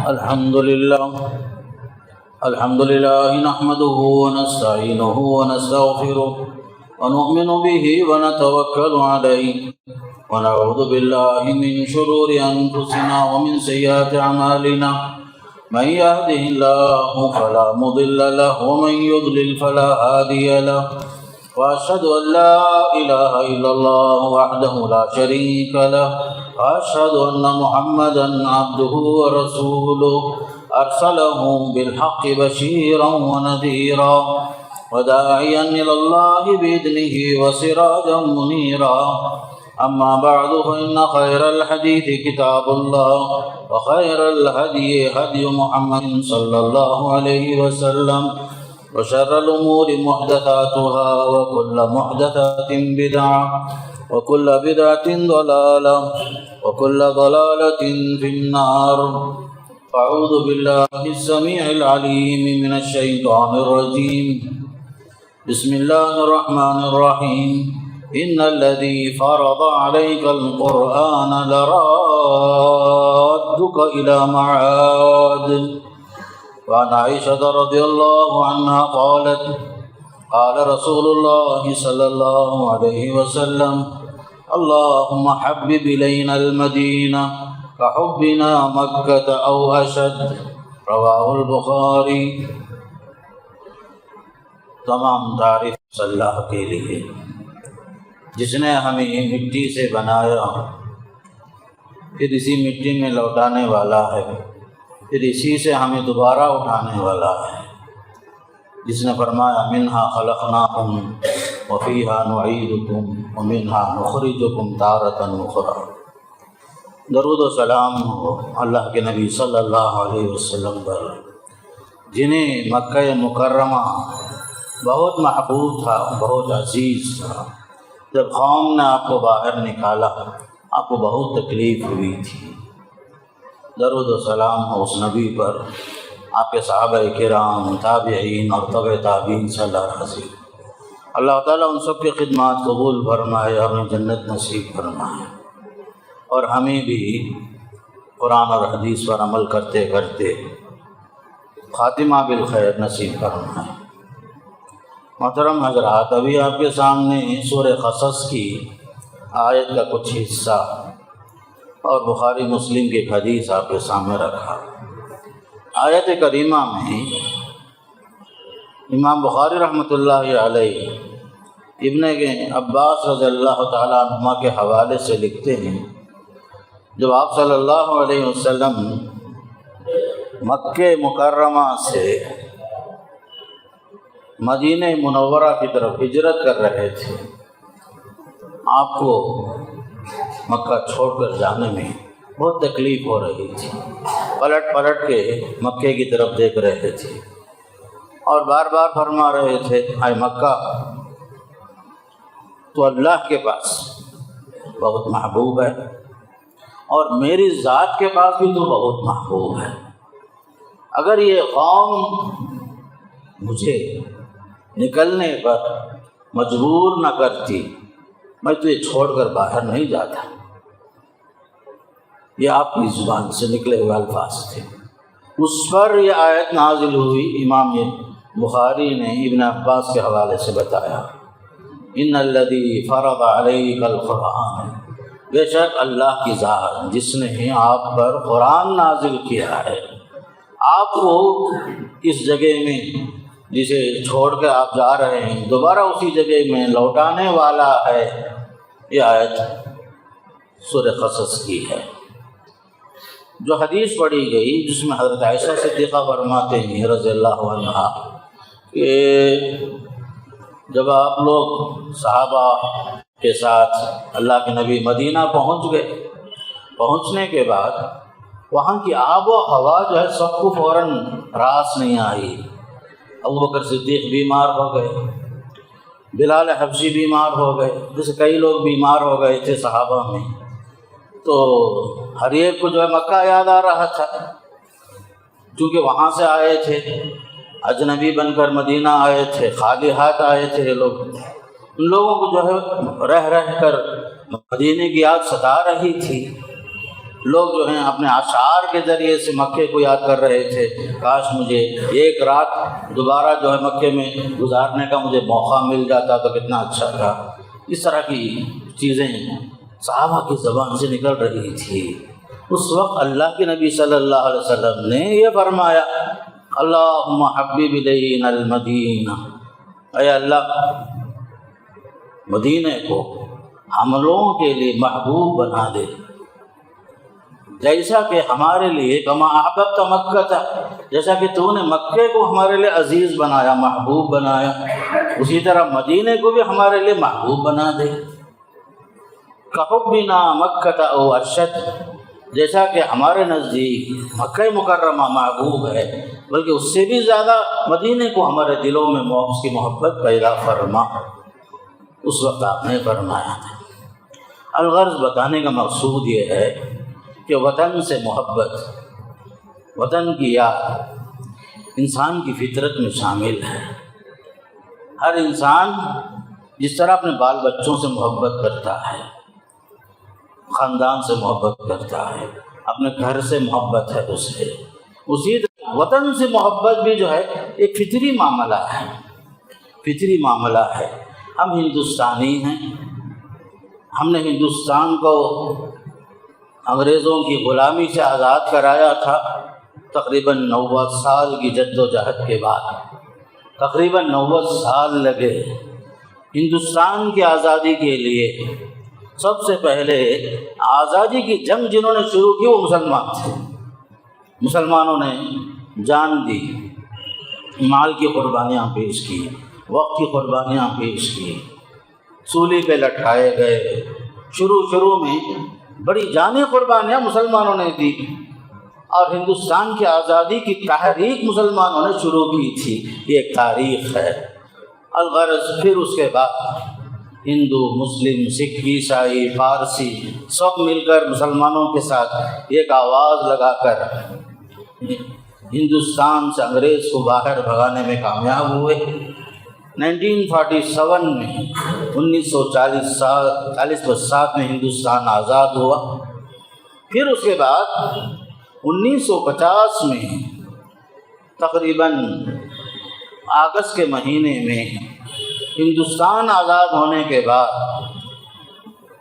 الحمد لله نحمده ونستعينه ونستغفره ونؤمن به ونتوكل عليه ونعوذ بالله من شرور أنفسنا ومن سيئات أعمالنا من يهده الله فلا مضل له ومن يضلل فلا هادي له وأشهد أن لا إله إلا الله وحده لا شريك له وأشهد أن محمدا عبده ورسوله أرسله بالحق بشيرا ونذيرا وداعيا إلى الله بإذنه وسراجا منيرا أما بعد فإن خير الحديث كتاب الله وخير الهدي هدي محمد صلى الله عليه وسلم وشر الأمور محدثاتها وكل محدثة بدعة وكل بدعة ضلالة وكل ضلالة في النار. أعوذ بالله السميع العليم من الشيطان الرجيم. بسم الله الرحمن الرحيم. إن الذي فرض عليك القرآن لرادك إلى معاد. وعن عائشة رضي الله عنها قالت قال رسول الله صلى الله عليه وسلم اللهم حبب إلينا المدينة كحبنا مكة أو أشد. رواه البخاری. تمام تعریف اللہ کے لیے جس نے ہمیں مٹی سے بنایا، پھر اسی مٹی میں لوٹانے والا ہے، پھر اسی سے ہمیں دوبارہ اٹھانے والا ہے، جس نے فرمایا منہا خلقناکم وفیہا نعیدکم ومنہا نخرجکم تارۃ اخری. درود و سلام ہو اللہ کے نبی صلی اللہ علیہ وسلم پر، جنہیں مکہ مکرمہ بہت محبوب تھا، بہت عزیز تھا. جب قوم نے آپ کو باہر نکالا آپ کو بہت تکلیف ہوئی تھی. درود و سلام ہو اس نبی پر، آپ کے صحابہ کرام، تابعین اور تبع تابعین صلی اللہ علیہ وسلم. اللہ تعالیٰ ان سب کی خدمات قبول فرمائے اور ہمیں جنت نصیب فرمائے، اور ہمیں بھی قرآن اور حدیث پر عمل کرتے کرتے خاتمہ بالخیر نصیب فرمائے. محترم حضرات، ابھی آپ کے سامنے سورہ قصص کی آیت کا کچھ حصہ اور بخاری مسلم کی ایک حدیث آپ کے سامنے رکھا. آیت کریمہ میں امام بخاری رحمۃ اللہ علیہ ابن عباس رضی اللہ تعالیٰ عنہما کے حوالے سے لکھتے ہیں، جب آپ صلی اللہ علیہ وسلم مکہ مکرمہ سے مدینہ منورہ کی طرف ہجرت کر رہے تھے، آپ کو مکہ چھوڑ کر جانے میں بہت تکلیف ہو رہی تھی. پلٹ پلٹ کے مکے کی طرف دیکھ رہے تھے اور بار بار فرما رہے تھے اے مکہ تو اللہ کے پاس بہت محبوب ہے اور میری ذات کے پاس بھی تو بہت محبوب ہے. اگر یہ قوم مجھے نکلنے پر مجبور نہ کرتی میں تو یہ چھوڑ کر باہر نہیں جاتا. یہ آپ کی زبان سے نکلے ہوئے الفاظ تھے. اس پر یہ آیت نازل ہوئی. امام بخاری نے ابن عباس کے حوالے سے بتایا ان الذی فرض علیک القرآن، بے شک اللہ کی ذات جس نے آپ پر قرآن نازل کیا ہے، آپ کو اس جگہ میں جسے چھوڑ کے آپ جا رہے ہیں دوبارہ اسی جگہ میں لوٹانے والا ہے. یہ آیت سورہ قصص کی ہے. جو حدیث پڑھی گئی جس میں حضرت عائشہ صدیقہ فرماتے ہیں رضی اللہ عنہا کہ جب آپ لوگ صحابہ کے ساتھ اللہ کے نبی مدینہ پہنچ گئے، پہنچنے کے بعد وہاں کی آب و ہوا جو ہے سب کو فوراً راس نہیں آئی. ابوبکر صدیق بیمار ہو گئے، بلال حبشی بیمار ہو گئے، جیسے کئی لوگ بیمار ہو گئے تھے صحابہ میں. تو ہر ایک کو جو ہے مکہ یاد آ رہا تھا، کیونکہ وہاں سے آئے تھے، اجنبی بن کر مدینہ آئے تھے، خالی ہاتھ آئے تھے لوگ. ان لوگوں کو جو ہے رہ کر مدینے کی یاد ستا رہی تھی. لوگ جو ہیں اپنے اشعار کے ذریعے سے مکے کو یاد کر رہے تھے، کاش مجھے ایک رات دوبارہ جو ہے مکے میں گزارنے کا مجھے موقع مل جاتا تو کتنا اچھا تھا۔ اس طرح کی چیزیں صحابہ کی زبان سے نکل رہی تھی۔ اس وقت اللہ کے نبی صلی اللہ علیہ وسلم نے یہ فرمایا، اللہم حبب الینا المدینہ، اے اللہ مدینے کو ہم لوگوں کے لیے محبوب بنا دے، جیسا کہ ہمارے لیے کما احببت مکہ تھا، جیسا کہ تو نے مکے کو ہمارے لیے عزیز بنایا، محبوب بنایا، اسی طرح مدینے کو بھی ہمارے لیے محبوب بنا دے۔ کحبنا مکہ او اشد، جیسا کہ ہمارے نزدیک مکہ مکرمہ محبوب ہے، بلکہ اس سے بھی زیادہ مدینے کو ہمارے دلوں میں اس کی محبت پیدا فرما۔ اس وقت آپ نے فرمایا تھا۔ الغرض بتانے کا مقصود یہ ہے کہ وطن سے محبت، وطن کی یاد انسان کی فطرت میں شامل ہے۔ ہر انسان جس طرح اپنے بال بچوں سے محبت کرتا ہے، خاندان سے محبت کرتا ہے، اپنے گھر سے محبت ہے اسے، اسی طرح وطن سے محبت بھی جو ہے ایک فطری معاملہ ہے، فطری معاملہ ہے۔ ہم ہندوستانی ہیں، ہم نے ہندوستان کو انگریزوں کی غلامی سے آزاد کرایا تھا تقریباً 90 سال کی جد و جہد کے بعد، تقریباً 90 سال لگے ہندوستان کی آزادی کے لیے۔ سب سے پہلے آزادی کی جنگ جنہوں نے شروع کی وہ مسلمان تھے۔ مسلمانوں نے جان دی، مال کی قربانیاں پیش کی، وقت کی قربانیاں پیش کی، سولی پہ لٹکائے گئے۔ شروع میں بڑی جانی قربانیاں مسلمانوں نے دی، اور ہندوستان کی آزادی کی تحریک مسلمانوں نے شروع کی تھی۔ یہ ایک تاریخ ہے۔ الغرض پھر اس کے بعد ہندو، مسلم، سکھ، عیسائی، فارسی سب مل کر مسلمانوں کے ساتھ ایک آواز لگا کر ہندوستان سے انگریز کو باہر بھگانے میں کامیاب ہوئے۔ 1947 میں 1947 میں ہندوستان آزاد ہوا۔ پھر اس کے بعد 1950 میں تقریباً اگست کے مہینے میں ہندوستان آزاد ہونے کے بعد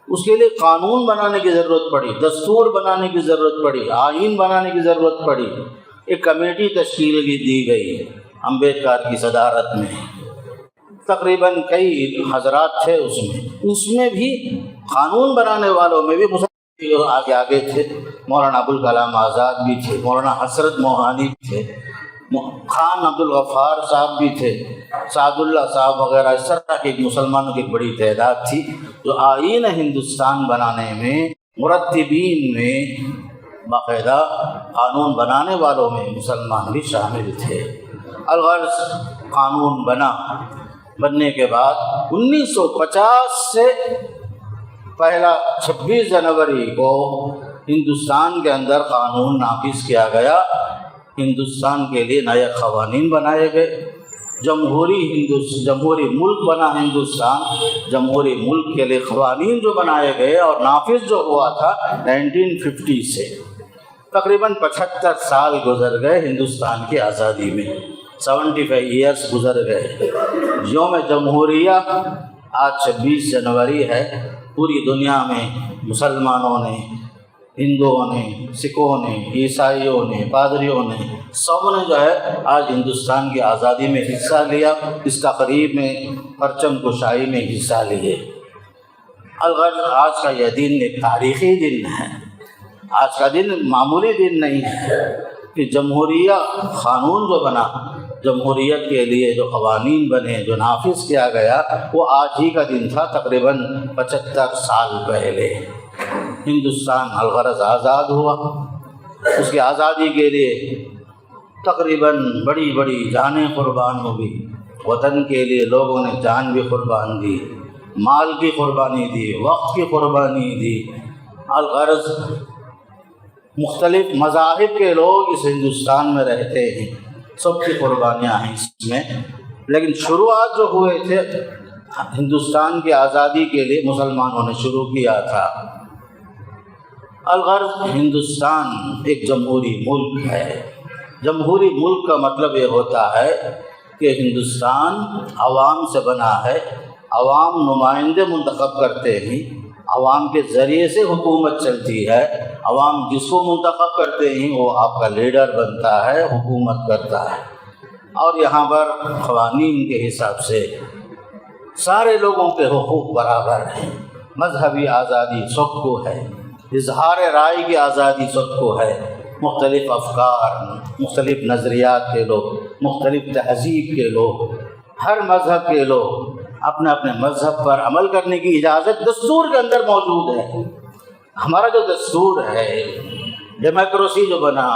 اس کے لیے قانون بنانے کی ضرورت پڑی، دستور بنانے کی ضرورت پڑی، آئین بنانے کی ضرورت پڑی۔ ایک کمیٹی تشکیل دی گئی امبیڈکر کی صدارت میں، تقریباً کئی حضرات تھے اس میں بھی قانون بنانے والوں میں بھی مسلمان آگے تھے۔ مولانا ابوالکلام آزاد بھی تھے، مولانا حسرت موہانی بھی تھے، خان عبدالغفار صاحب بھی تھے، سعد اللہ صاحب وغیرہ۔ اس طرح کی مسلمانوں کی ایک بڑی تعداد تھی جو آئین ہندوستان بنانے میں، مرتبین میں، باقاعدہ قانون بنانے والوں میں مسلمان بھی شامل تھے۔ الغرض قانون بننے کے بعد 1950 سے پہلا 26 جنوری کو ہندوستان کے اندر قانون نافذ کیا گیا۔ ہندوستان کے لیے نئے قوانین بنائے گئے، جمہوری ملک بنا ہندوستان۔ جمہوری ملک کے لیے قوانین جو بنائے گئے اور نافذ جو ہوا تھا 1950 سے، تقریباً 75 سال گزر گئے ہندوستان کی آزادی میں، 75 ایئرس گزر گئے۔ یوم جمہوریہ آج 26 جنوری ہے۔ پوری دنیا میں مسلمانوں نے، ہندوؤں نے، سکھوں نے، عیسائیوں نے، پادریوں نے، سب نے جو ہے آج ہندوستان کی آزادی میں حصہ لیا، اس تقریب میں، پرچم کشائی میں حصہ لیے۔ الغرض آج کا یہ دن ایک تاریخی دن ہے۔ آج کا دن معمولی دن نہیں ہے کہ جمہوریہ قانون جو بنا، جمہوریت کے لیے جو قوانین بنے، جو نافذ کیا گیا، وہ آج ہی کا دن تھا، تقریباً 75 سال پہلے ہندوستان الغرض آزاد ہوا۔ اس کی آزادی کے لیے تقریباً بڑی بڑی جانیں قربان ہوئی۔ وطن کے لیے لوگوں نے جان بھی قربان دی، مال کی قربانی دی، وقت کی قربانی دی۔ الغرض مختلف مذاہب کے لوگ اس ہندوستان میں رہتے ہیں، سب کی قربانیاں ہیں اس میں۔ لیکن شروعات جو ہوئے تھے ہندوستان کی آزادی کے لیے مسلمانوں نے شروع کیا تھا۔ الغرض ہندوستان ایک جمہوری ملک ہے۔ جمہوری ملک کا مطلب یہ ہوتا ہے کہ ہندوستان عوام سے بنا ہے، عوام نمائندے منتخب کرتے ہیں، عوام کے ذریعے سے حکومت چلتی ہے، عوام جس کو منتخب کرتے ہیں وہ آپ کا لیڈر بنتا ہے، حکومت کرتا ہے۔ اور یہاں پر قوانین کے حساب سے سارے لوگوں کے حقوق برابر ہیں، مذہبی آزادی سب کو ہے، اظہار رائے کی آزادی سب کو ہے، مختلف افکار، مختلف نظریات کے لوگ، مختلف تہذیب کے لوگ، ہر مذہب کے لوگ اپنے اپنے مذہب پر عمل کرنے کی اجازت دستور کے اندر موجود ہے۔ ہمارا جو دستور ہے، ڈیموکریسی جو بنا،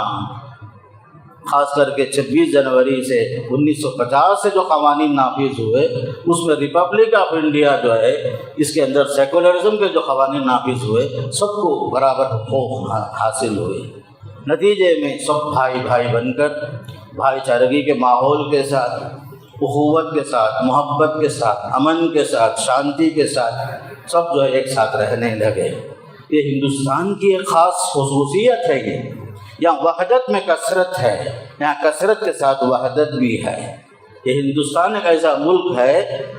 خاص کر کے 26 جنوری سے 1950 سے جو قوانین نافذ ہوئے، اس میں ریپبلک آف انڈیا جو ہے، اس کے اندر سیکولرزم کے جو قوانین نافذ ہوئے، سب کو برابر حقوق حاصل ہوئے۔ نتیجے میں سب بھائی بھائی بن کر بھائی چارگی کے ماحول کے ساتھ، اخوت کے ساتھ، محبت کے ساتھ، امن کے ساتھ، شانتی کے ساتھ سب جو ہے ایک ساتھ رہنے لگے۔ یہ ہندوستان کی ایک خاص خصوصیت ہے۔ یہاں وحدت میں کثرت ہے، یہاں کثرت کے ساتھ وحدت بھی ہے۔ یہ ہندوستان ایک ایسا ملک ہے،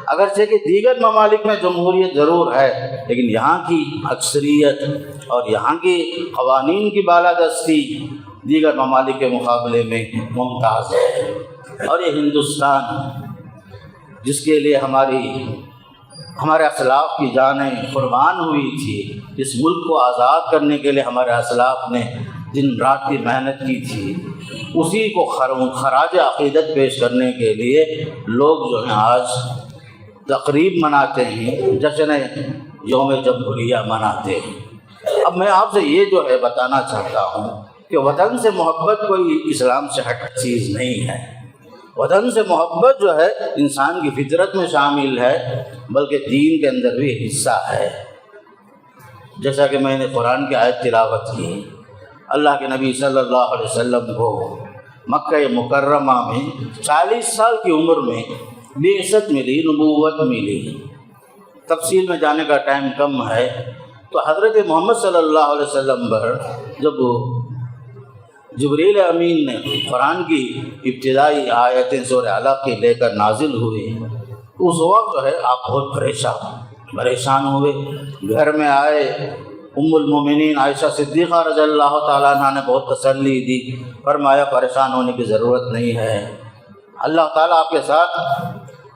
اگرچہ کہ دیگر ممالک میں جمہوریت ضرور ہے، لیکن یہاں کی اکثریت اور یہاں کی قوانین کی بالادستی دیگر ممالک کے مقابلے میں ممتاز ہے۔ اور یہ ہندوستان جس کے لیے ہمارے اسلاف کی جانیں قربان ہوئی تھی، اس ملک کو آزاد کرنے کے لیے ہمارے اسلاف نے دن رات کی محنت کی تھی، اسی کو خراج عقیدت پیش کرنے کے لیے لوگ جو ہیں آج تقریب مناتے ہیں، جشن یوم جمہوریہ مناتے ہیں۔ اب میں آپ سے یہ جو ہے بتانا چاہتا ہوں کہ وطن سے محبت کوئی اسلام سے ہٹ چیز نہیں ہے۔ وطن سے محبت جو ہے انسان کی فطرت میں شامل ہے، بلکہ دین کے اندر بھی حصہ ہے۔ جیسا کہ میں نے قرآن کی آیت تلاوت کی، اللہ کے نبی صلی اللہ علیہ وسلم کو مکہ مکرمہ میں 40 سال کی عمر میں بعثت ملی، نبوت ملی۔ تفصیل میں جانے کا ٹائم کم ہے، تو حضرت محمد صلی اللہ علیہ وسلم پر جب جبریل امین نے قرآن کی ابتدائی آیتیں سورہ علق کی لے کر نازل ہوئی، اس وقت جو ہے آپ بہت پریشان ہوئے۔ گھر میں آئے، ام المومنین عائشہ صدیقہ رضی اللہ تعالیٰ عنہ نے بہت تسلی دی، فرمایا پریشان ہونے کی ضرورت نہیں ہے، اللہ تعالیٰ آپ کے ساتھ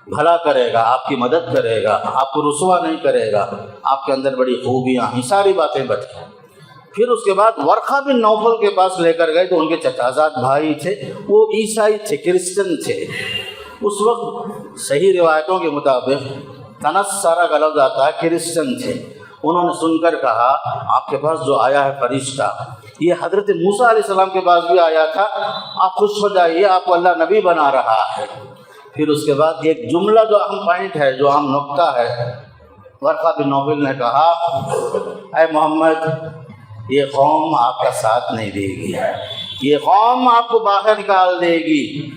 بھلا کرے گا، آپ کی مدد کرے گا، آپ کو رسوا نہیں کرے گا، آپ کے اندر بڑی خوبیاں ہیں، ساری باتیں بتائیں۔ پھر اس کے بعد ورقہ بن نوفل کے پاس لے کر گئے، تو ان کے چچازاد بھائی تھے، وہ عیسائی تھے، کرسچن تھے۔ اس وقت صحیح روایتوں کے مطابق تنصرہ کا لفظ آتا ہے، کرسچن تھے۔ انہوں نے سن کر کہا آپ کے پاس جو آیا ہے فرشتہ، یہ حضرت موسیٰ علیہ السلام کے پاس بھی آیا تھا، آپ خوش ہو جائیے، آپ کو اللہ نبی بنا رہا ہے۔ پھر اس کے بعد ایک جملہ جو اہم پوائنٹ ہے، جو اہم نقطہ ہے، ورقہ بن نوفل نے کہا اے محمد، یہ قوم آپ کا ساتھ نہیں دے گی، یہ قوم آپ کو باہر نکال دے گی،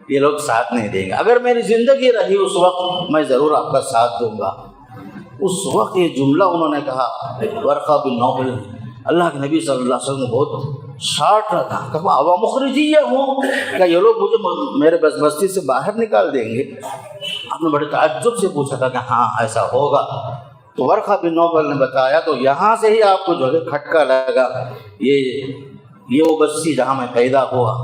یہ لوگ ساتھ نہیں دیں گے، اگر میری زندگی رہی اس وقت میں ضرور آپ کا ساتھ دوں گا۔ اس وقت یہ جملہ انہوں نے کہا، ورقہ بن نوفل، اللہ کے نبی صلی اللہ علیہ وسلم بہت شارٹ رہا، کہا اب مخرجیہ ہوں، کیا یہ لوگ مجھے میرے بستی سے باہر نکال دیں گے؟ آپ نے بڑے تعجب سے پوچھا تھا کہ ہاں ایسا ہوگا۔ تو ورقہ بن نوفل نے بتایا، تو یہاں سے ہی آپ کو جو ہے کھٹکا لگا، یہ وہ بستی جہاں میں پیدا ہوا،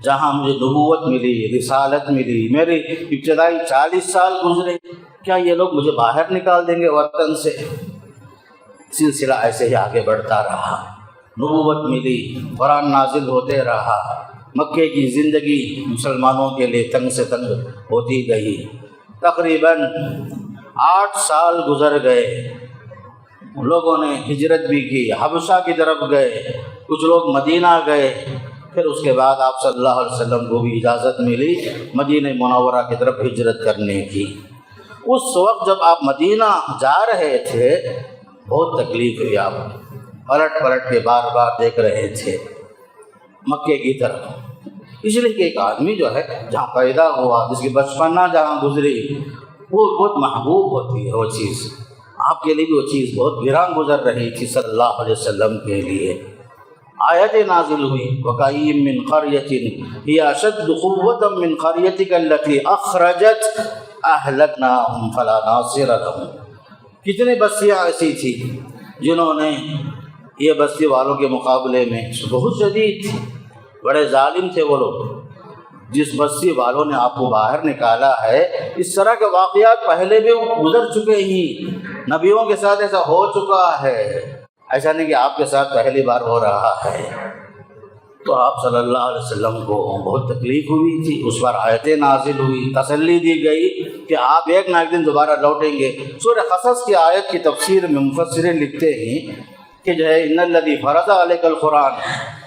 جہاں مجھے نبوت ملی، رسالت ملی، میرے ابتدائی 40 سال گزرے، کیا یہ لوگ مجھے باہر نکال دیں گے وطن سے؟ سلسلہ ایسے ہی آگے بڑھتا رہا، نبوت ملی، قرآن نازل ہوتے رہا، مکے کی زندگی مسلمانوں کے لیے تنگ سے تنگ ہوتی گئی۔ تقریباً 8 سال گزر گئے، لوگوں نے ہجرت بھی کی، حبشہ کی طرف گئے، کچھ لوگ مدینہ گئے، پھر اس کے بعد آپ صلی اللہ علیہ وسلم کو بھی اجازت ملی مدینہ منورہ کی طرف ہجرت کرنے کی۔ اس وقت جب آپ مدینہ جا رہے تھے بہت تکلیف ہوئی، آپ پلٹ کے بار بار دیکھ رہے تھے مکے کی طرف، اس لیے کہ ایک آدمی جو ہے جہاں پیدا ہوا، جس کی بچپنا جہاں گزری، وہ بہت محبوب ہوتی ہے وہ چیز۔ آپ کے لیے بھی وہ چیز بہت گراں گزر رہی تھی صلی اللہ علیہ وسلم کے لیے۔ آیت نازل ہوئی وَكَأَيِّن مِّن قَرْيَةٍ هِيَ أَشَدُّ قُوَّةً مِّن قَرْيَتِكَ الَّتِي أَخْرَجَتْ أَهْلَكْنَاهُمْ فَلَا نَاصِرَ لَهُمْ۔ کتنے بستیاں ایسی تھی جنہوں نے یہ بستی والوں کے مقابلے میں بہت شدید تھی، بڑے ظالم تھے وہ لوگ۔ جس بستی والوں نے آپ کو باہر نکالا ہے، اس طرح کے واقعات پہلے بھی گزر چکے ہی، نبیوں کے ساتھ ایسا ہو چکا ہے، ایسا نہیں کہ آپ کے ساتھ پہلی بار ہو رہا ہے۔ تو آپ صلی اللہ علیہ وسلم کو بہت تکلیف ہوئی تھی، اس پر آیتیں نازل ہوئی، تسلی دی گئی کہ آپ ایک نہ ایک دن دوبارہ لوٹیں گے۔ سورہ قصص کی آیت کی تفسیر میں مفسرین لکھتے ہیں کہ جو ہے ان الذی فرض علیک القرآن،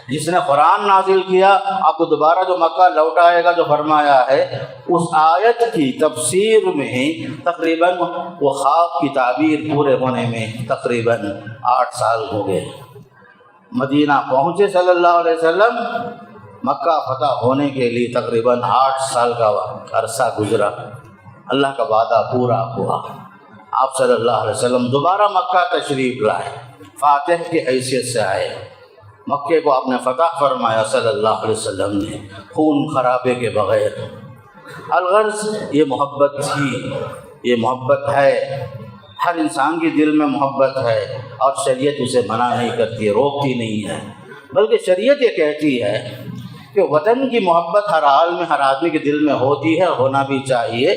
جس نے قرآن نازل کیا آپ کو دوبارہ جو مکہ لوٹائے گا جو فرمایا ہے، اس آیت کی تفسیر میں تقریباً وہ خواب کی تعبیر پورے ہونے میں تقریباً 8 سال ہو گئے۔ مدینہ پہنچے صلی اللہ علیہ وسلم، مکہ فتح ہونے کے لیے تقریباً 8 سال کا عرصہ گزرا، اللہ کا وعدہ پورا ہوا۔ آپ صلی اللہ علیہ وسلم دوبارہ مکہ تشریف لائے، فاتح کی حیثیت سے آئے، مکے کو آپ نے فتح فرمایا صلی اللہ علیہ وسلم نے، خون خرابے کے بغیر۔ الغرض یہ محبت تھی، یہ محبت ہے، ہر انسان کے دل میں محبت ہے، اور شریعت اسے منع نہیں کرتی، روکتی نہیں ہے، بلکہ شریعت یہ کہتی ہے کہ وطن کی محبت ہر حال میں ہر آدمی کے دل میں ہوتی ہے، ہونا بھی چاہیے،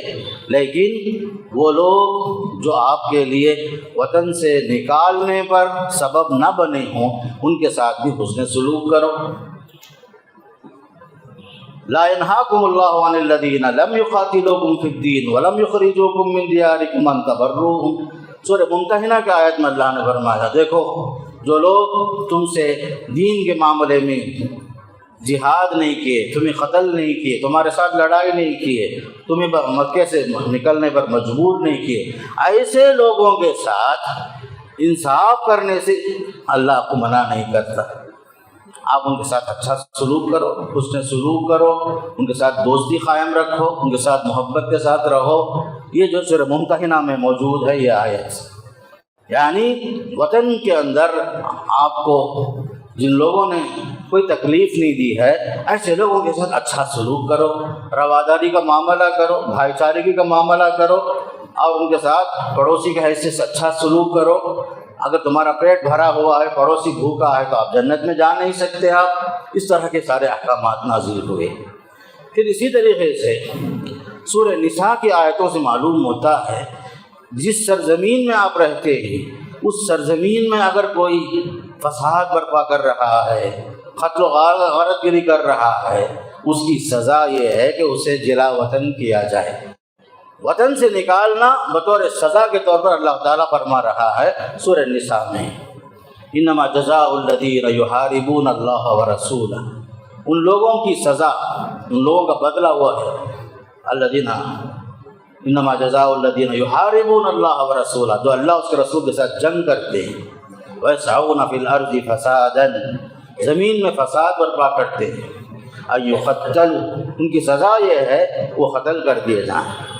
لیکن وہ لوگ جو آپ کے لیے وطن سے نکالنے پر سبب نہ بنے ہوں ان کے ساتھ بھی حسن سلوک کرو۔ لا ينهاكم الله عن الذين لم يقاتلوكم في الدين ولم يخرجوكم من دياركم ان تبروهم۔ سورہ ممتحنہ کی آیت میں اللہ نے فرمایا، دیکھو جو لوگ تم سے دین کے معاملے میں جہاد نہیں کیے، تمہیں قتل نہیں کیے، تمہارے ساتھ لڑائی نہیں کیے، تمہیں مکے سے نکلنے پر مجبور نہیں کیے، ایسے لوگوں کے ساتھ انصاف کرنے سے اللہ آپ کو منع نہیں کرتا۔ آپ ان کے ساتھ اچھا سلوک کرو، حسن سلوک کرو، ان کے ساتھ دوستی قائم رکھو، ان کے ساتھ محبت کے ساتھ رہو۔ یہ جو سورہ ممتحنہ میں موجود ہے یہ آیت، یعنی وطن کے اندر آپ کو جن لوگوں نے کوئی تکلیف نہیں دی ہے، ایسے لوگوں کے ساتھ اچھا سلوک کرو، رواداری کا معاملہ کرو، بھائی چارگی کا معاملہ کرو، اور ان کے ساتھ پڑوسی کی حیثیت سے اچھا سلوک کرو۔ اگر تمہارا پیٹ بھرا ہوا ہے، پڑوسی بھوکا ہے، تو آپ جنت میں جا نہیں سکتے۔ آپ اس طرح کے سارے احکامات نازل ہوئے۔ پھر اسی طریقے سے سورہ نساء کی آیتوں سے معلوم ہوتا ہے جس سرزمین میں آپ رہتے ہیں اس سرزمین میں اگر کوئی فساد برپا کر رہا ہے، قتل و غارت گری کر رہا ہے، اس کی سزا یہ ہے کہ اسے جلا وطن کیا جائے۔ وطن سے نکالنا بطور سزا کے طور پر اللہ تعالیٰ فرما رہا ہے سورہ نساء میں، انما جزاء الذین یحاربون اللہ ورسولہ، ان لوگوں کی سزا، ان لوگوں کا بدلہ ہوا ہے الذین، انما جزاء الذین یحاربون اللہ ورسولہ، جو اللہ اس کے رسول کے ساتھ جنگ کرتے ہیں، ویسعون فی الارض فسادا، زمین میں فساد برپا کرتے ہیں، ان یقتل، ان کی سزا یہ ہے وہ قتل کر دیے جائیں۔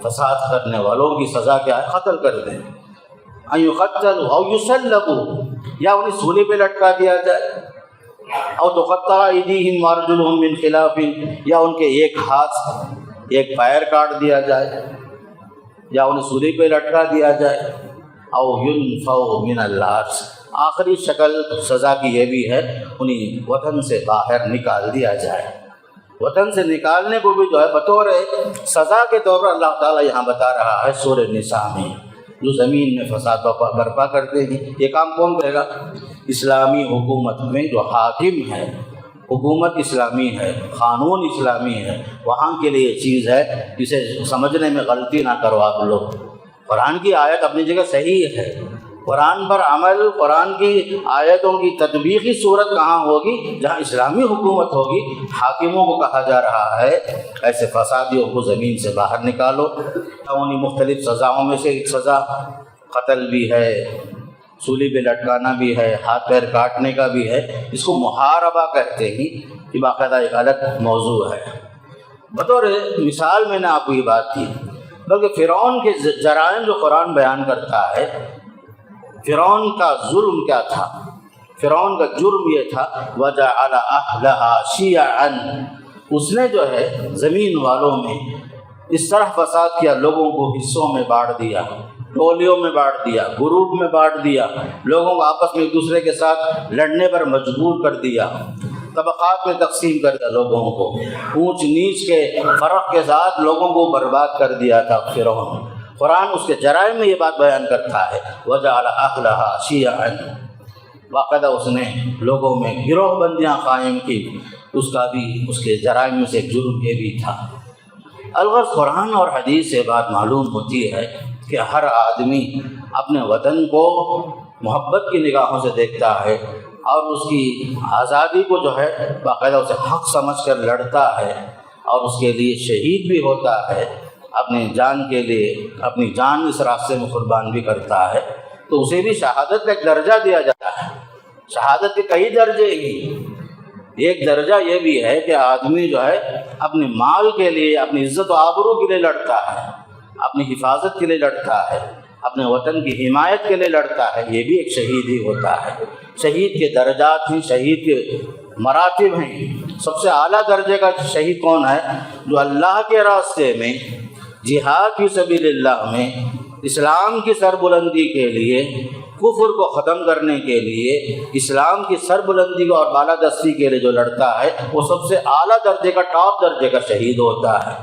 فساد کرنے والوں کی سزا کیا ہے؟ قتل کر دیں۔ ان یقتل او یصلبوا، یا انہیں سولی پہ لٹکا دیا جائے، او تقطع ایدیہم وارجلہم من خلاف، یا ان کے ایک ہاتھ ایک پیر کاٹ دیا جائے، یا انہیں سولی پہ لٹکا دیا جائے، او ینفوا من الارض، آخری شکل سزا کی یہ بھی ہے انہیں وطن سے باہر نکال دیا جائے۔ وطن سے نکالنے کو بھی جو ہے بطور سزا کے طور پر اللہ تعالیٰ یہاں بتا رہا ہے سورہ نساء میں، جو زمین میں فساد برپا کرتے ہیں۔ یہ کام کون کرے گا؟ اسلامی حکومت میں جو حاکم ہے، حکومت اسلامی ہے، قانون اسلامی ہے، وہاں کے لیے یہ چیز ہے، اسے سمجھنے میں غلطی نہ کرو آپ لوگ۔ قرآن کی آیت اپنی جگہ صحیح ہے، قرآن پر عمل، قرآن کی آیتوں کی تطبیقی صورت کہاں ہوگی؟ جہاں اسلامی حکومت ہوگی۔ حاکموں کو کہا جا رہا ہے ایسے فسادیوں کو زمین سے باہر نکالو۔ انہیں مختلف سزاؤں میں سے ایک سزا قتل بھی ہے، سولی پہ لٹکانا بھی ہے، ہاتھ پیر کاٹنے کا بھی ہے، اس کو محاربہ کہتے ہیں، یہ باقاعدہ ایک الگ موضوع ہے۔ بطور مثال میں نے آپ کو یہ بات کی، بلکہ فرعون کے جرائم جو قرآن بیان کرتا ہے، فرعون کا ظلم کیا تھا، فرعون کا جرم یہ تھا وَجَعَلَ أَهْلَهَا شِيَعًا، اس نے جو ہے زمین والوں میں اس طرح فساد کیا، لوگوں کو حصوں میں بانٹ دیا، ٹولیوں میں بانٹ دیا، گروپ میں بانٹ دیا، لوگوں کو آپس میں ایک دوسرے کے ساتھ لڑنے پر مجبور کر دیا، طبقات میں تقسیم کر دیا، لوگوں کو اونچ نیچ کے فرق کے ساتھ لوگوں کو برباد کر دیا تھا فرعون۔ قرآن اس کے جرائم میں یہ بات بیان کرتا ہے وَجَعَلَ أَهْلَهَا شِيَعًا، باقاعدہ اس نے لوگوں میں گروہ بندیاں قائم کی، اس کا بھی اس کے جرائم میں سے ایک جرم یہ بھی تھا۔ الغرض قرآن اور حدیث سے بات معلوم ہوتی ہے کہ ہر آدمی اپنے وطن کو محبت کی نگاہوں سے دیکھتا ہے اور اس کی آزادی کو جو ہے باقاعدہ اسے حق سمجھ کر لڑتا ہے اور اس کے لیے شہید بھی ہوتا ہے، اپنی جان کے لیے اپنی جان اس راستے میں قربان بھی کرتا ہے، تو اسے بھی شہادت کا ایک درجہ دیا جاتا ہے۔ شہادت کے کئی درجے ہی، ایک درجہ یہ بھی ہے کہ آدمی جو ہے اپنے مال کے لیے، اپنی عزت و آبرو کے لیے لڑتا ہے، اپنی حفاظت کے لیے لڑتا ہے، اپنے وطن کی حمایت کے لیے لڑتا ہے، یہ بھی ایک شہید ہی ہوتا ہے۔ شہید کے درجات ہیں، شہید کے مراتب ہیں۔ سب سے اعلیٰ درجے کا شہید کون ہے؟ جو اللہ کے راستے میں، جہاد فی سبیل اللہ میں، اسلام کی سربلندی کے لیے، کفر کو ختم کرنے کے لیے، اسلام کی سربلندی کو اور بالادستی کے لیے جو لڑتا ہے، وہ سب سے اعلیٰ درجے کا، ٹاپ درجے کا شہید ہوتا ہے۔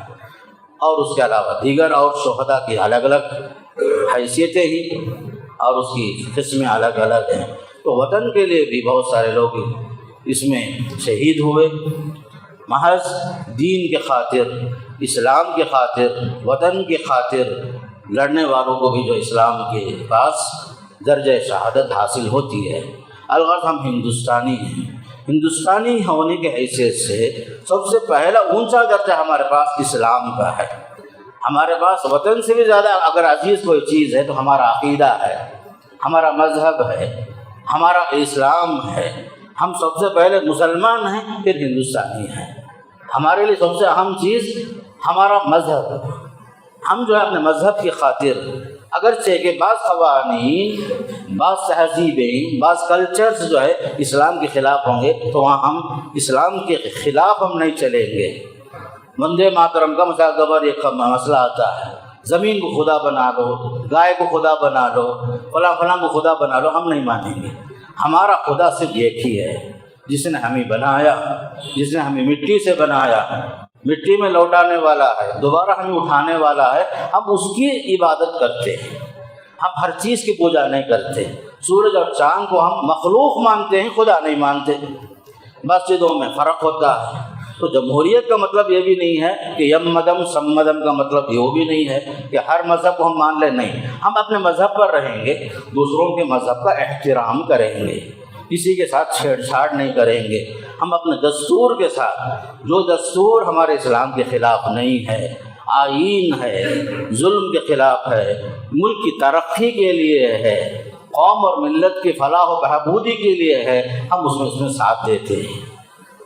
اور اس کے علاوہ دیگر اور شہداء کی الگ الگ حیثیتیں ہی اور اس کی قسمیں الگ الگ ہیں۔ تو وطن کے لیے بھی بہت سارے لوگ اس میں شہید ہوئے، محض دین کے خاطر، اسلام کے خاطر، وطن کی خاطر لڑنے والوں کو بھی جو اسلام کے پاس درجہ شہادت حاصل ہوتی ہے۔ الغرض ہم ہندوستانی ہیں، ہندوستانی ہونے کے حیثیت سے سب سے پہلا اونچا درجہ ہمارے پاس اسلام کا ہے۔ ہمارے پاس وطن سے بھی زیادہ اگر عزیز کوئی چیز ہے تو ہمارا عقیدہ ہے، ہمارا مذہب ہے، ہمارا اسلام ہے۔ ہم سب سے پہلے مسلمان ہیں، پھر ہندوستانی ہیں۔ ہمارے لیے سب سے اہم چیز ہمارا مذہب ہے۔ ہم جو ہے اپنے مذہب کی خاطر، اگرچہ کہ بعض قوانین، بعض تہذیبیں، بعض کلچرز جو ہے اسلام کے خلاف ہوں گے تو وہاں ہم اسلام کے خلاف ہم نہیں چلیں گے۔ وندے ماترم کا ایک مسئلہ آتا ہے، زمین کو خدا بنا لو، گائے کو خدا بنا لو، فلاں فلاں کو خدا بنا لو، ہم نہیں مانیں گے۔ ہمارا خدا صرف ایک ہی ہے، جس نے ہمیں بنایا، جس نے ہمیں مٹی سے بنایا، مٹی میں لوٹانے والا ہے، دوبارہ ہمیں اٹھانے والا ہے۔ ہم اس کی عبادت کرتے ہیں، ہم ہر چیز کی پوجا نہیں کرتے۔ سورج اور چاند کو ہم مخلوق مانتے ہیں، خدا نہیں مانتے۔ مسجدوں میں فرق ہوتا ہے۔ تو جمہوریت کا مطلب یہ بھی نہیں ہے کہ یم مدم سم مدم کا مطلب یہ بھی نہیں ہے کہ ہر مذہب کو ہم مان لیں، نہیں، ہم اپنے مذہب پر رہیں گے، دوسروں کے مذہب کا احترام کریں گے، کسی کے ساتھ چھیڑ چھاڑ نہیں کریں گے۔ ہم اپنے دستور کے ساتھ، جو دستور ہمارے اسلام کے خلاف نہیں ہے، آئین ہے، ظلم کے خلاف ہے، ملک کی ترقی کے لیے ہے، قوم اور ملت کی فلاح و بہبودی کے لیے ہے، ہم اس میں ساتھ دیتے ہیں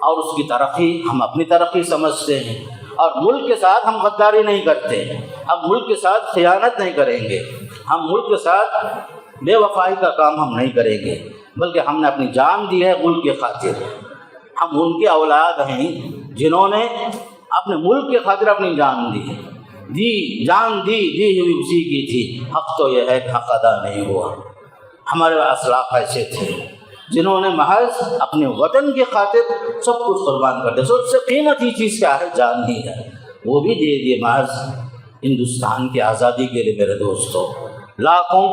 اور اس کی ترقی ہم اپنی ترقی سمجھتے ہیں۔ اور ملک کے ساتھ ہم غداری نہیں کرتے، ہم ملک کے ساتھ خیانت نہیں کریں گے، ہم ملک کے ساتھ بے وفائی کا کام ہم نہیں کریں گے، بلکہ ہم نے اپنی جان دی ہے ملک کی خاطر۔ ہم ان کے اولاد ہیں جنہوں نے اپنے ملک کی خاطر اپنی جان دی، جان دی ہوئی اسی کی تھی۔ حق تو یہ ہے کہ حق ادا نہیں ہوا۔ ہمارے اسلاف ایسے تھے جنہوں نے محض اپنے وطن کی خاطر سب کچھ قربان کر دیا۔ سب سے قیمتی چیز کیا ہے؟ جان دی ہے، وہ بھی دے دیے محض ہندوستان کی آزادی کے لیے۔ میرے دوستو، لاکھوں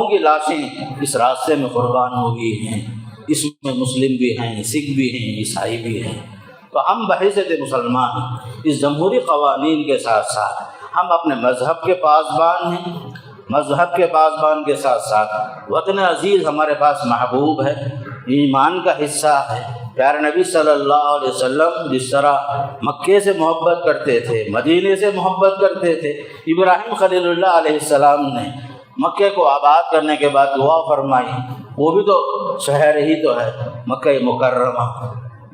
کی لاشیں اس راستے میں قربان ہو گئی ہیں۔ اس میں مسلم بھی ہیں، سکھ بھی ہیں، عیسائی بھی ہیں۔ تو ہم بحیثیت مسلمان اس جمہوری قوانین کے ساتھ ساتھ ہم اپنے مذہب کے پاسبان ہیں، مذہب کے پاسبان کے ساتھ ساتھ وطن عزیز ہمارے پاس محبوب ہے، ایمان کا حصہ ہے۔ پیارے نبی صلی اللہ علیہ وسلم جس طرح مکے سے محبت کرتے تھے، مدینے سے محبت کرتے تھے، ابراہیم خلیل اللہ علیہ السلام نے مکے کو آباد کرنے کے بعد دعا فرمائی، وہ بھی تو شہر ہی تو ہے مکہ مکرمہ،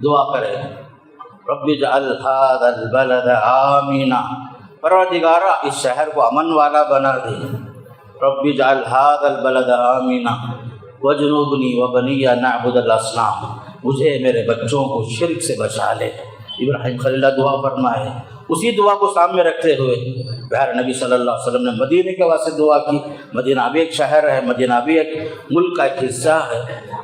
دعا کرے رب اجعل ھذا البلد آمنا پروردگارا اس شہر کو امن والا بنا دے، رب اجعل ھذا البلد آمنا واجنبنی وبنی ان نعبد الاصنام، مجھے میرے بچوں کو شرک سے بچا لے۔ ابراہیم خلیل اللہ دعا فرمائے، اسی دعا کو سامنے رکھتے ہوئے پیارے نبی صلی اللہ علیہ وسلم نے مدینے کے واسطے دعا کی۔ مدینہ بھی ایک شہر ہے، مدینہ بھی ایک ملک کا ایک حصہ ہے۔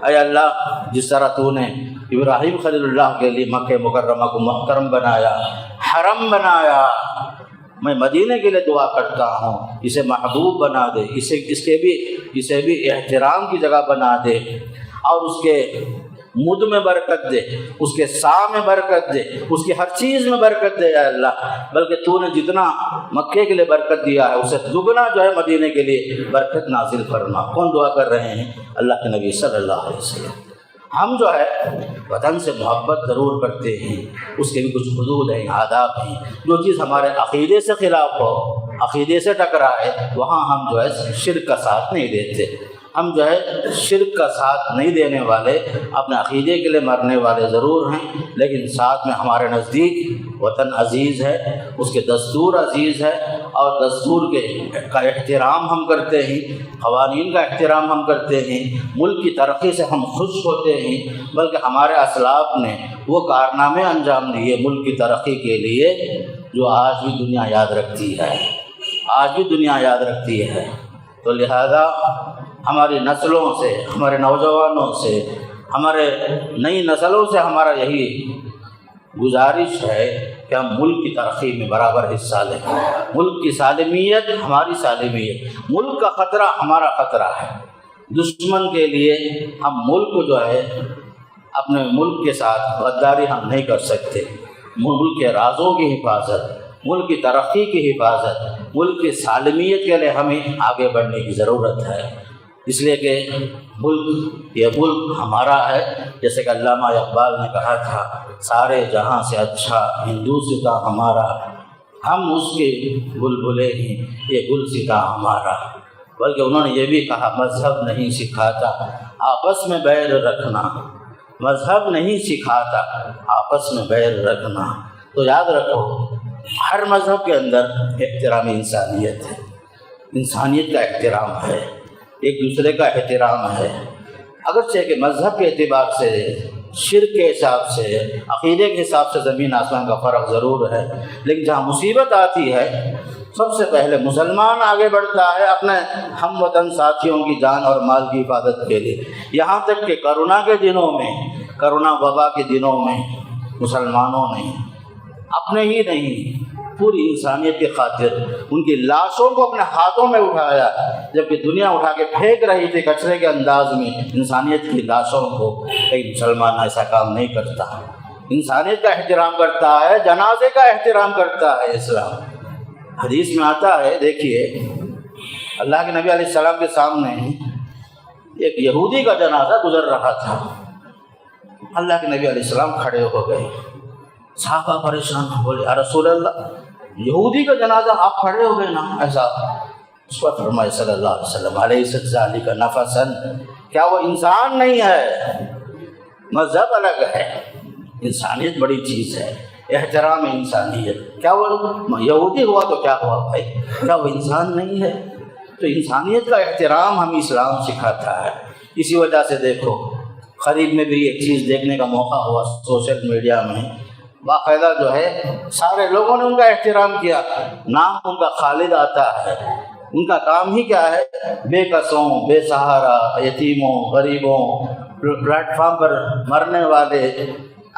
اے اللہ، جس طرح تو نے ابراہیم خلیل اللہ کے لیے مکہ مکرمہ کو محترم بنایا، حرم بنایا، میں مدینے کے لیے دعا کرتا ہوں اسے محبوب بنا دے، اسے بھی احترام کی جگہ بنا دے، اور اس کے مد میں برکت دے، اس کے سا میں برکت دے، اس کی ہر چیز میں برکت دے اے اللہ، بلکہ تو نے جتنا مکے کے لیے برکت دیا ہے اسے دگنا جو ہے مدینے کے لیے برکت نازل فرما۔ کون دعا کر رہے ہیں؟ اللہ کے نبی صلی اللہ علیہ وسلم۔ ہم جو ہے وطن سے محبت ضرور کرتے ہیں، اس کے بھی کچھ حدود ہیں، آداب ہیں۔ جو چیز ہمارے عقیدے سے خلاف ہو، عقیدے سے ٹکرائے، وہاں ہم جو ہے شرک کا ساتھ نہیں دیتے۔ ہم جو ہے شرک کا ساتھ نہیں دینے والے، اپنے عقیدے کے لیے مرنے والے ضرور ہیں، لیکن ساتھ میں ہمارے نزدیک وطن عزیز ہے، اس کے دستور عزیز ہے، اور دستور کا احترام ہم کرتے ہیں، قوانین کا احترام ہم کرتے ہیں، ملک کی ترقی سے ہم خوش ہوتے ہیں، بلکہ ہمارے اسلاف نے وہ کارنامے انجام دیے ملک کی ترقی کے لیے جو آج بھی دنیا یاد رکھتی ہے، آج بھی دنیا یاد رکھتی ہے۔ تو لہذا ہماری نسلوں سے، ہمارے نوجوانوں سے، ہمارے نئی نسلوں سے ہمارا یہی گزارش ہے کہ ہم ملک کی ترقی میں برابر حصہ لیں۔ ملک کی سالمیت ہماری سالمیت، ملک کا خطرہ ہمارا خطرہ ہے۔ دشمن کے لیے ہم ملک کو جو ہے اپنے ملک کے ساتھ غداری ہم نہیں کر سکتے۔ ملک کے رازوں کی حفاظت، ملک کی ترقی کی حفاظت، ملک کی سالمیت کے لیے ہمیں آگے بڑھنے کی ضرورت ہے، اس لیے کہ یہ ملک ہمارا ہے۔ جیسے کہ علامہ اقبال نے کہا تھا، سارے جہاں سے اچھا ہندوستاں ہمارا، ہم اس کے بلبلے ہیں، یہ گلستاں ہمارا۔ بلکہ انہوں نے یہ بھی کہا، مذہب نہیں سکھاتا آپس میں بیر رکھنا، مذہب نہیں سکھاتا آپس میں بیر رکھنا۔ تو یاد رکھو، ہر مذہب کے اندر احترام انسانیت ہے، انسانیت کا احترام ہے، ایک دوسرے کا احترام ہے۔ اگرچہ کہ مذہب کے اعتبار سے، شرک کے حساب سے، عقیدے کے حساب سے زمین آسمان کا فرق ضرور ہے، لیکن جہاں مصیبت آتی ہے سب سے پہلے مسلمان آگے بڑھتا ہے اپنے ہم وطن ساتھیوں کی جان اور مال کی حفاظت کے لیے۔ یہاں تک کہ کرونا کے دنوں میں، کرونا وبا کے دنوں میں مسلمانوں نے اپنے ہی نہیں پوری انسانیت کی خاطر ان کی لاشوں کو اپنے ہاتھوں میں اٹھایا، جبکہ دنیا اٹھا کے پھینک رہی تھی کچرے کے انداز میں انسانیت کی لاشوں کو، لیکن مسلمان ایسا کام نہیں کرتا، انسانیت کا احترام کرتا ہے، جنازے کا احترام کرتا ہے اسلام۔ حدیث میں آتا ہے، دیکھیے اللہ کے نبی علیہ السلام کے سامنے ایک یہودی کا جنازہ گزر رہا تھا، اللہ کے نبی علیہ السلام کھڑے ہو گئے، صحابہ پریشان بولے، یا رسول اللہ، یہودی کا جنازہ آپ کھڑے ہو گئے نا، ایسا؟ اس پر فرمائے صلی اللہ علیہ وسلم، علیہ ذالک نفسا، کیا وہ انسان نہیں ہے؟ مذہب الگ ہے، انسانیت بڑی چیز ہے، احترام انسانیت۔ کیا وہ یہودی ہوا تو کیا ہوا بھائی، کیا وہ انسان نہیں ہے؟ تو انسانیت کا احترام ہم اسلام سکھاتا ہے۔ اسی وجہ سے دیکھو، قریب میں بھی ایک چیز دیکھنے کا موقع ہوا سوشل میڈیا میں، باقاعدہ جو ہے سارے لوگوں نے ان کا احترام کیا، نام ان کا خالد آتا ہے، ان کا کام ہی کیا ہے؟ بے کسوں، بے سہارا، یتیموں، غریبوں، پلیٹ فارم پر مرنے والے،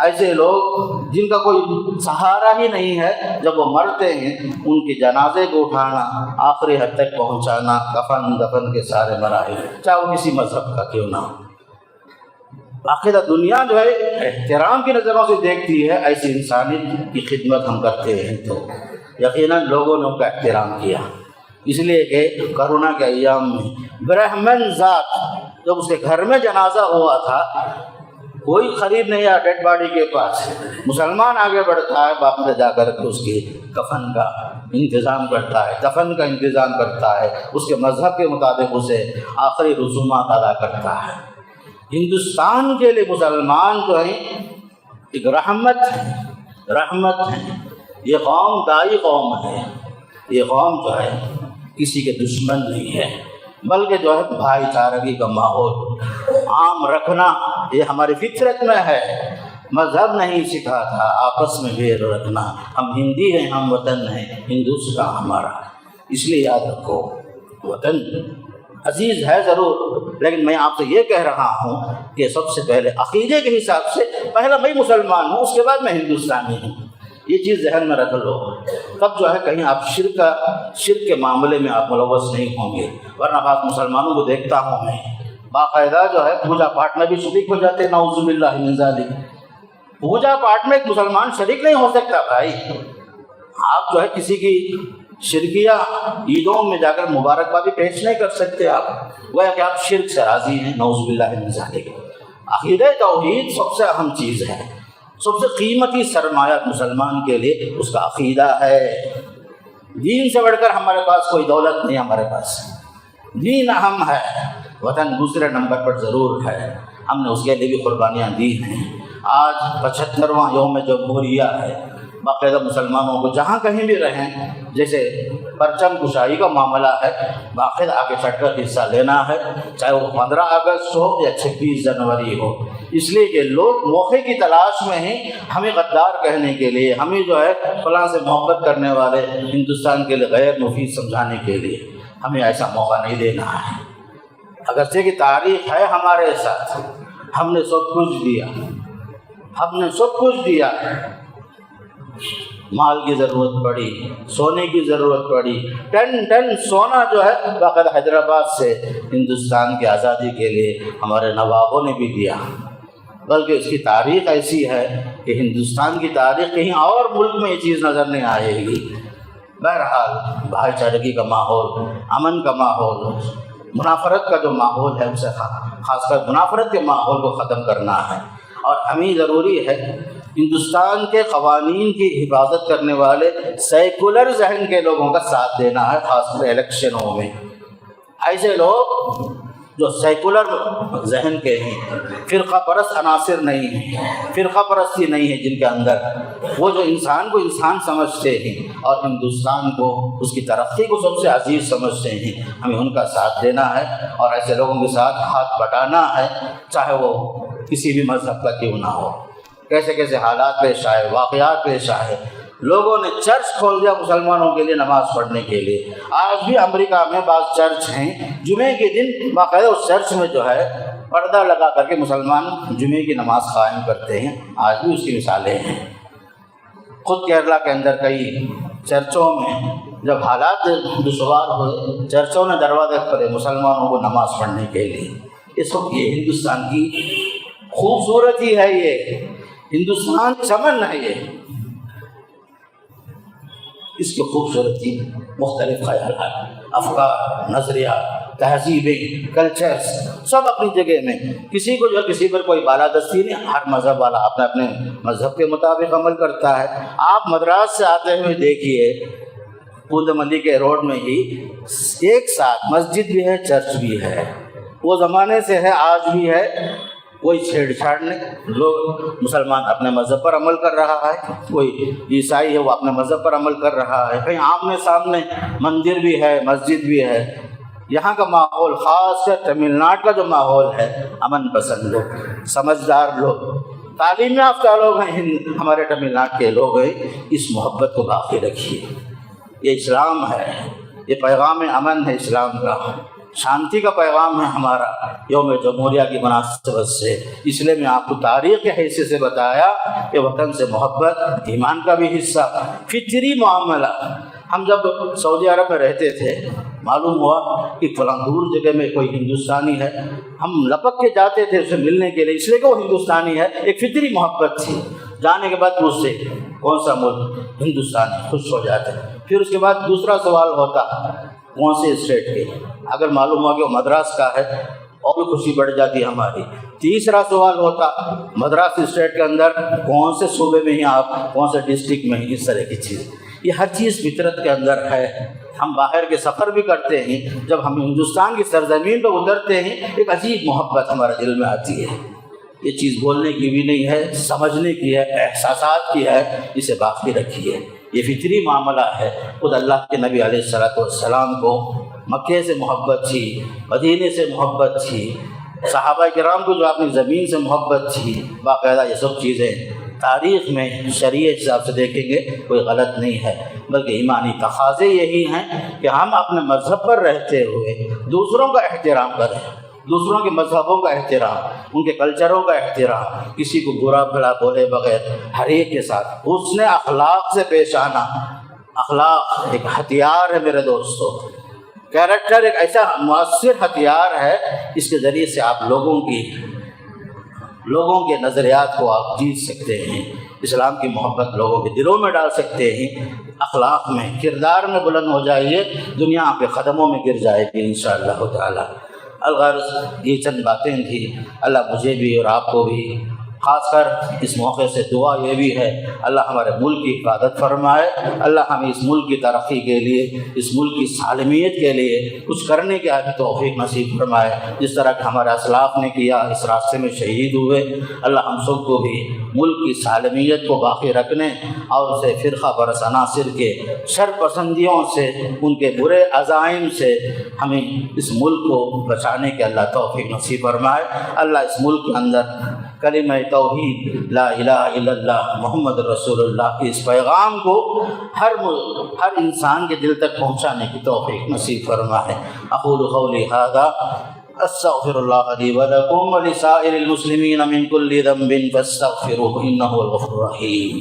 ایسے لوگ جن کا کوئی سہارا ہی نہیں ہے، جب وہ مرتے ہیں ان کے جنازے کو اٹھانا، آخری حد تک پہنچانا، کفن دفن کے سارے مراحل، چاہے وہ کسی مذہب کا کیوں نہ ہو۔ باقاعدہ دنیا جو ہے احترام کی نظروں سے دیکھتی ہے، ایسی انسانیت کی خدمت ہم کرتے ہیں تو یقیناً لوگوں نے ان کا احترام کیا۔ اس لیے کہ کرونا کے ایام میں برہمن ذات جب اس کے گھر میں جنازہ ہوا تھا، کوئی قریب نہیں آیا ڈیڈ باڈی کے پاس، مسلمان آگے بڑھتا ہے، باپ میں جا کر کے اس کی کفن کا انتظام کرتا ہے، دفن کا انتظام کرتا ہے، اس کے مذہب کے مطابق اسے آخری رسومات ادا کرتا ہے۔ ہندوستان کے لیے مسلمان جو ہیں ایک رحمت ہے، رحمت ہے۔ یہ قوم دائی قوم ہے، یہ قوم جو ہے کسی کے دشمن نہیں ہے، بلکہ جو ہے بھائی چارگی کا ماحول عام رکھنا یہ ہماری فطرت میں ہے۔ مذہب نہیں سکھاتا آپس میں بیر رکھنا۔ ہم ہندی ہیں، ہم وطن ہیں، ہندوستان ہمارا، اس لیے یاد رکھو وطن عزیز ہے ضرور، لیکن میں آپ سے یہ کہہ رہا ہوں کہ سب سے پہلے عقیدے کے حساب سے پہلا میں مسلمان ہوں، اس کے بعد میں ہندوستانی ہوں۔ یہ چیز ذہن میں رکھ لو، تب جو ہے کہیں آپ شرک کے معاملے میں آپ ملوث نہیں ہوں گے۔ ورنہ بعض مسلمانوں کو دیکھتا ہوں میں باقاعدہ جو ہے پوجا پاٹ میں بھی شریک ہو جاتے ہیں، نعوذ باللہ من ذالک۔ پوجا پاٹ میں ایک مسلمان شریک نہیں ہو سکتا بھائی۔ آپ جو ہے کسی کی شرکیہ عیدوں میں جا کر مبارکبادی پیش نہیں کر سکتے، آپ گویا کہ آپ شرک سے راضی ہیں، نعوذ باللہ من ذالک۔ عقیدہ توحید سب سے اہم چیز ہے، سب سے قیمتی سرمایہ مسلمان کے لیے اس کا عقیدہ ہے۔ دین سے بڑھ کر ہمارے پاس کوئی دولت نہیں، ہمارے پاس دین اہم ہے، وطن دوسرے نمبر پر ضرور ہے، ہم نے اس کے لیے بھی قربانیاں دی ہیں۔ آج 75واں یوم جمہوریہ ہے، باقاعدہ مسلمانوں کو جہاں کہیں بھی رہیں، جیسے پرچم کشائی کا معاملہ ہے، باقاعدہ آگے چڑھ کر حصہ لینا ہے، چاہے وہ 15 اگست ہو یا 26 جنوری ہو، اس لیے کہ لوگ موقع کی تلاش میں ہیں ہمیں غدار کہنے کے لیے، ہمیں جو ہے فلاں سے محبت کرنے والے ہندوستان کے لیے غیر مفید سمجھانے کے لیے، ہمیں ایسا موقع نہیں دینا ہے۔ اگرچہ کی تاریخ ہے ہمارے ساتھ، ہم نے سب کچھ دیا، ہم نے سب کچھ دیا، مال کی ضرورت پڑی، سونے کی ضرورت پڑی، ٹن سونا جو ہے باقاعدہ حیدرآباد سے ہندوستان کی آزادی کے لیے ہمارے نوابوں نے بھی دیا، بلکہ اس کی تاریخ ایسی ہے کہ ہندوستان کی تاریخ کہیں اور ملک میں یہ چیز نظر نہیں آئے گی۔ بہرحال بھائی چارگی کا ماحول، امن کا ماحول، منافرت کا جو ماحول ہے اسے خاص کر منافرت کے ماحول کو ختم کرنا ہے، اور ہمیں ضروری ہے ہندوستان کے قوانین کی حفاظت کرنے والے سیکولر ذہن کے لوگوں کا ساتھ دینا ہے، خاص کر الیکشنوں میں۔ ایسے لوگ جو سیکولر ذہن کے ہیں، فرقہ پرست عناصر نہیں ہیں، فرقہ پرستی نہیں ہے جن کے اندر، وہ جو انسان کو انسان سمجھتے ہیں اور ہندوستان کو، اس کی ترقی کو سب سے عزیز سمجھتے ہیں، ہمیں ان کا ساتھ دینا ہے اور ایسے لوگوں کے ساتھ ہاتھ بٹانا ہے، چاہے وہ کسی بھی مذہب کا کیوں نہ ہو۔ کیسے کیسے حالات پیش آئے، واقعات پیش آئے، لوگوں نے چرچ کھول دیا مسلمانوں کے لیے نماز پڑھنے کے لیے۔ آج بھی امریکہ میں بعض چرچ ہیں، جمعے کے دن باقاعدہ اس چرچ میں جو ہے پردہ لگا کر کے مسلمان جمعے کی نماز قائم کرتے ہیں، آج بھی اس کی مثالیں ہیں۔ خود کیرلا کے اندر کئی چرچوں میں جب حالات دشوار ہوئے، چرچوں نے دروازے کھولے مسلمانوں کو نماز پڑھنے کے لیے۔ اس وقت یہ ہندوستان کی خوبصورتی ہے، یہ ہندوستان چمن ہے، یہ اس کی خوبصورتی مختلف خیالات، افکار، نظریات، تہذیبیں، کلچرز سب اپنی جگہ میں، کسی کو جو کسی پر کوئی بالادستی نہیں، ہر مذہب والا اپنے اپنے مذہب کے مطابق عمل کرتا ہے۔ آپ مدراس سے آتے ہوئے دیکھیے، پوندملی کے روڈ میں ہی ایک ساتھ مسجد بھی ہے، چرچ بھی ہے، وہ زمانے سے ہے، آج بھی ہے، کوئی چھیڑ چھاڑ نہیں، لوگ مسلمان اپنے مذہب پر عمل کر رہا ہے، کوئی عیسائی ہے وہ اپنے مذہب پر عمل کر رہا ہے، کہیں آمنے سامنے مندر بھی ہے، مسجد بھی ہے۔ یہاں کا ماحول، خاص کر تمل ناڈو کا جو ماحول ہے، امن پسند لوگ، سمجھدار لوگ، تعلیم یافتہ لوگ ہیں، ہمارے تمل ناڈو کے لوگ ہیں، اس محبت کو باقی رکھیے۔ یہ اسلام ہے، یہ پیغام امن ہے اسلام کا، شانتی کا پیغام ہے ہمارا یوم جمہوریہ کی مناسبت سے۔ اس لیے میں آپ کو تاریخ کے حیثیت سے بتایا کہ وطن سے محبت ایمان کا بھی حصہ، فطری معاملہ۔ ہم جب سعودی عرب میں رہتے تھے، معلوم ہوا کہ فلاں دور جگہ میں کوئی ہندوستانی ہے، ہم لپک کے جاتے تھے اسے ملنے کے لیے، اس لیے کہ وہ ہندوستانی ہے، ایک فطری محبت تھی۔ جانے کے بعد مجھ سے کون سا ملک؟ ہندوستانی، خوش ہو جاتے۔ پھر اس کے بعد دوسرا سوال ہوتا کون سے اسٹیٹ کے؟ اگر معلوم ہوا کہ وہ مدراس کا ہے اور بھی خوشی بڑھ جاتی ہماری۔ تیسرا سوال ہوتا مدراس اسٹیٹ کے اندر کون سے صوبے میں ہیں آپ، کون سے ڈسٹرکٹ میں ہیں، اس طرح کی چیز۔ یہ ہر چیز فطرت کے اندر ہے۔ ہم باہر کے سفر بھی کرتے ہیں، جب ہم ہندوستان کی سرزمین پہ اترتے ہیں ایک عجیب محبت ہمارے دل میں آتی ہے، یہ چیز بولنے کی بھی نہیں ہے، سمجھنے کی ہے، احساسات کی ہے، اسے باقی رکھیے۔ یہ فطری معاملہ ہے۔ خود اللہ کے نبی علیہ الصلوۃ والسلام کو مکے سے محبت تھی، مدینے سے محبت تھی، صحابہ کرام کو جو اپنی زمین سے محبت تھی، باقاعدہ یہ سب چیزیں تاریخ میں شرعی حساب سے دیکھیں گے کوئی غلط نہیں ہے، بلکہ ایمانی تقاضے یہی ہیں کہ ہم اپنے مذہب پر رہتے ہوئے دوسروں کا احترام کریں، دوسروں کے مذہبوں کا احترام، ان کے کلچروں کا احترام، کسی کو برا بھلا بولے بغیر ہر ایک کے ساتھ حسن اخلاق سے پیش آنا۔ اخلاق ایک ہتھیار ہے میرے دوستو، کیریکٹر ایک ایسا مؤثر ہتھیار ہے، اس کے ذریعے سے آپ لوگوں کے نظریات کو آپ جیت سکتے ہیں، اسلام کی محبت لوگوں کے دلوں میں ڈال سکتے ہیں۔ اخلاق میں، کردار میں بلند ہو جائیے، دنیا آپ کے قدموں میں گر جائے گی انشاءاللہ تعالی۔ الغرض یہ چند باتیں تھیں، اللہ مجھے بھی اور آپ کو بھی خاص کر اس موقع سے دعا یہ بھی ہے، اللہ ہمارے ملک کی حفاظت فرمائے، اللہ ہمیں اس ملک کی ترقی کے لیے، اس ملک کی سالمیت کے لیے کچھ کرنے کی بھی توفیق نصیب فرمائے، جس طرح کہ ہمارے اسلاف نے کیا، اس راستے میں شہید ہوئے۔ اللہ ہم سب کو بھی ملک کی سالمیت کو باقی رکھنے اور اسے فرقہ پرست عناصر کے شر پسندیوں سے، ان کے برے عزائم سے ہمیں اس ملک کو بچانے کے اللہ توفیق نصیب فرمائے۔ اللہ اس ملک کے اندر کلمہ توحید لا الہ الا اللہ محمد رسول اللہ کے اس پیغام کو ہر انسان کے دل تک پہنچانے کی توفیق نصیب فرمائے۔ اقول قولی ھذا استغفر اللہ لی ولکم ولسائر المسلمین من کل ذنب فاستغفروہ انہ هو الغفور الرحیم۔